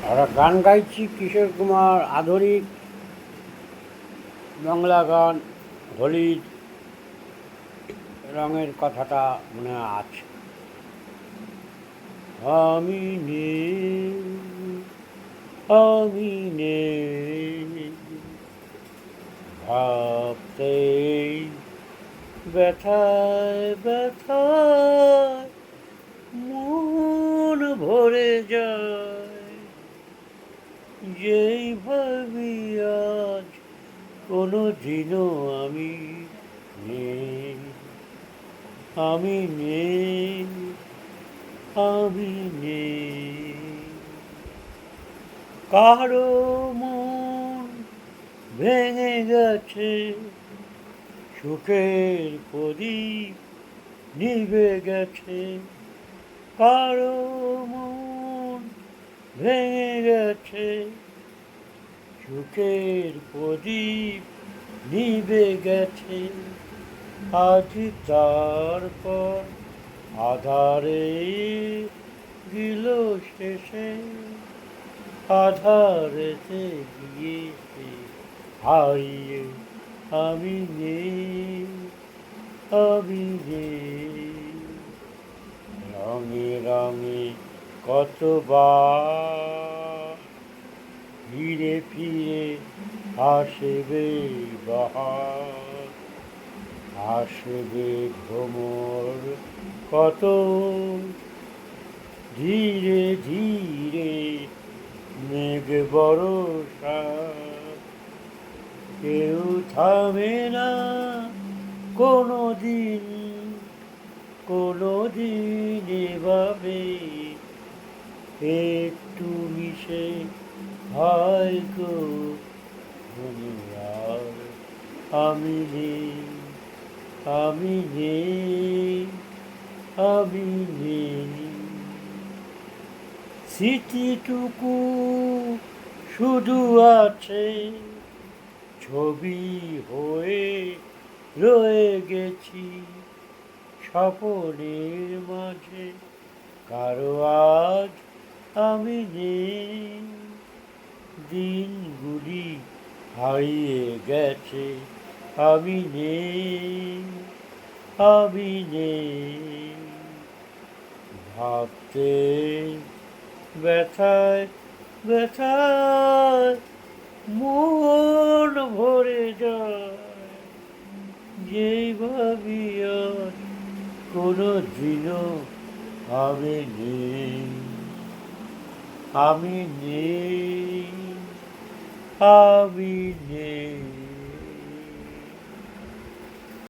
আমরা গান গাইছি কিশোর কুমার আধুনিক বাংলা গান হোলির রঙের কথাটা মনে আছে। আমি নেই, আমি নেই, ভাবতেই ব্যথায় ব্যথায় মন ভরে যায়। যেই ভাবি আজ কোনো দিনও আমি নেই, আমি নেই, আমি নেই। কারো মন ভেঙে গেছে, সুখের প্রদীপ নিভে গেছে। কারো মন ভেঙে গেছে, সুখের প্রদীপ নিভে গেছে। আজ তারপর আধারে গেল শেষে, আধারেতে গিয়েছে হারিয়ে। আমি নেই, আমি নেই। রঙে রঙে কতবার ফিরে ফিরে আসবে বাহার, আসবে ভ্রমর কত ধীরে ধীরে মেঘ বরষা। কেউ থামে না কোনো দিন, কোনো দিন এভাবে একটু মিশে হয় গো দুনিয়ার। আমি নেই, আমি নেই, আমি নেই। স্মৃতিটুকু শুধু আছে, ছবি হয়ে রয়ে গেছি স্বপনের মাঝে। কারো আজ আমি নেই, দিনগুলি হারিয়ে গেছে। আমি নেই, আমি নেই। ভাবতে ব্যথায় ব্যথায় মন ভরে যায়। যেই ভাবি আজ কোনো দিনও আমি নেই, আমি নেই, আমি নেই।